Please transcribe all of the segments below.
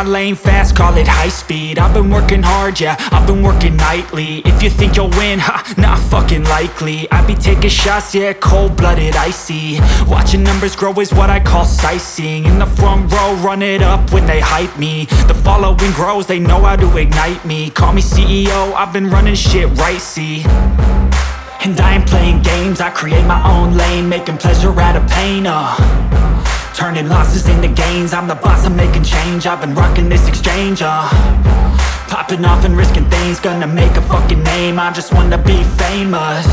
lane fast, call it high speed. I've been working hard, yeah, I've been working nightly. If you think you'll win, ha, not fucking likely. I be taking shots, yeah, cold-blooded, icy. Watching numbers grow is what I call sightseeing. In the front row, run it up when they hype me. The following grows, they know how to ignite me. Call me CEO, I've been running shit right, see. And I ain't playing games, I create my own lane, making pleasure out of pain, turning losses into gains. I'm the boss, I'm making change. I've been rocking this exchange, popping off and risking things. Gonna make a fucking name, I just wanna be famous.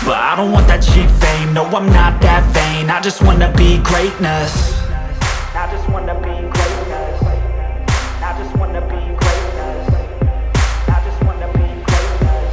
But I don't want that cheap fame, no I'm not that vain. I just wanna be greatness. I just wanna be greatness. I just wanna be greatness. I just wanna be greatness.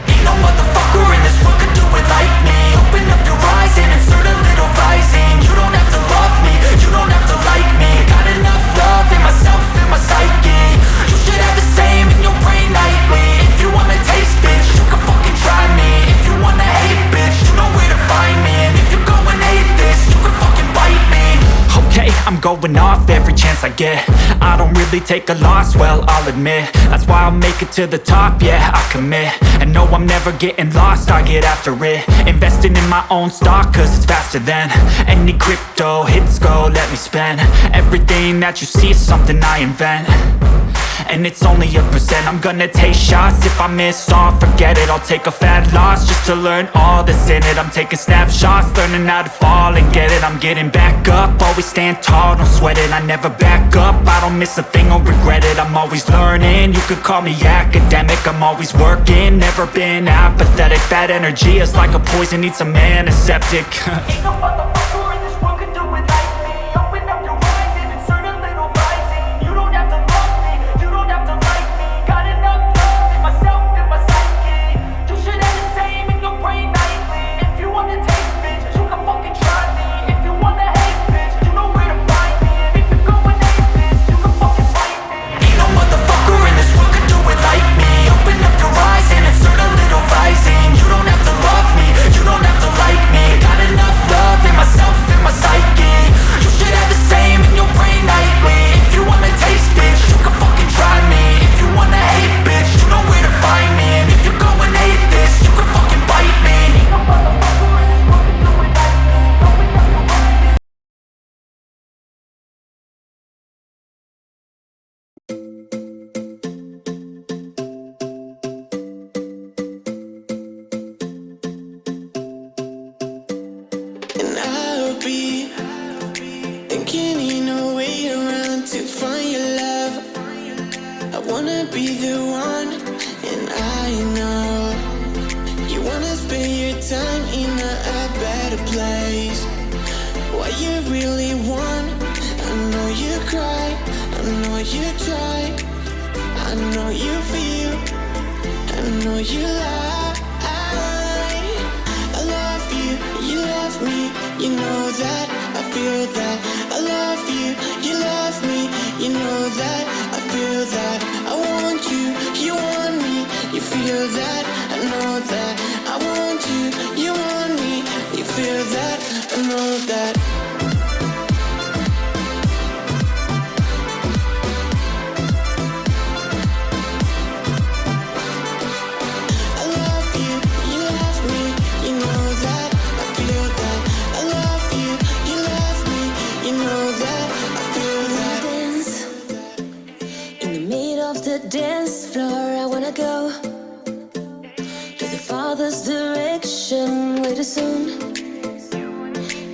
Ain't no motherfucker in this world could do it like me. Open up your eyes and insert a little rising. You don't have to love me, you don't have to like me. Got enough love in myself, in my psyche. You should have the same in your brain nightly. If you wanna taste, bitch, you can fucking try me. If you wanna hate, bitch, you know where to find me. And if you go and hate this, you can fucking bite me. Okay, I'm going off every chance I get. I don't really take a loss, well, I'll admit. That's why I'll make it to the top, yeah, I commit. And no, I'm never getting lost, I get after it. Investing in my own stock, cause it's faster than any crypto hits go, let me spend. Everything that you see is something I invent. And it's only a percent. I'm gonna take shots. If I miss all, forget it. I'll take a fat loss just to learn all that's in it. I'm taking snapshots, learning how to fall and get it. I'm getting back up, always stand tall, don't sweat it. I never back up, I don't miss a thing or regret it. I'm always learning, you could call me academic. I'm always working, never been apathetic. Bad energy is like a poison, needs some antiseptic. Ain't no motherfucker in this world could do it like me. Open up your eyes and insert a little rising. You don't have to love me, you don't have to like me. Got enough love in myself, in my psyche. You should have the same in your brain nightly. If you wanna taste, bitch, you can fucking try me. If you wanna hate, bitch, you know where to find me. And if you go and hate this, you can fucking fight me. Ain't no motherfucker in this world could do it like me. Open up your eyes and insert a little rising. You don't have to love me, you don't have to like me. Got enough love in myself, in my psyche. You should have the same in your brain nightly. If you wanna taste, bitch, you can fucking try me. If you wanna hate, bitch, you know where to find me. And if you go and hate this, you can fucking bite me. Ain't no motherfucker in this world could do it like me. Open up your eyes. And I'll be thinking in a way around to find your love. I wanna be the one, and I know you wanna spend your time in a better place. What you really want, I know you cry, I know you try, I know you feel, I know you lie. I love you, you love me, you know that, I feel that. I love you, you love me, you know that, I feel that. I want you, you want me, you feel that, I know that. I want you, you want me, you feel that, I know that. I love you, you love me, you know that, I feel that. I love you, you love me, you know that, I feel that. Dance in the middle of the dance floor. I wanna go to the farthest direction way too soon.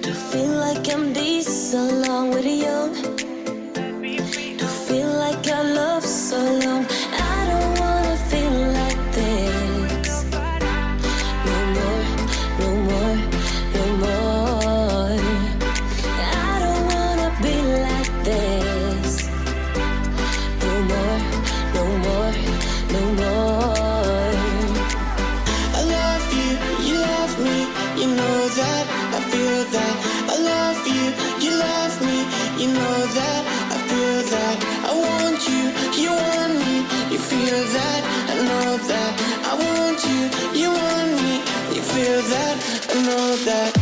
To feel like I'm this along with the young. To feel like I love so long. I don't wanna feel like this no more, no more, no more. I don't wanna be like this no more, no more, no more. I love you, you love me, you know that, I feel that. I love you, you love me, you know that, I feel that. I want you, you want me, you feel that, I know that. I want you, you want me, you feel that, I know that.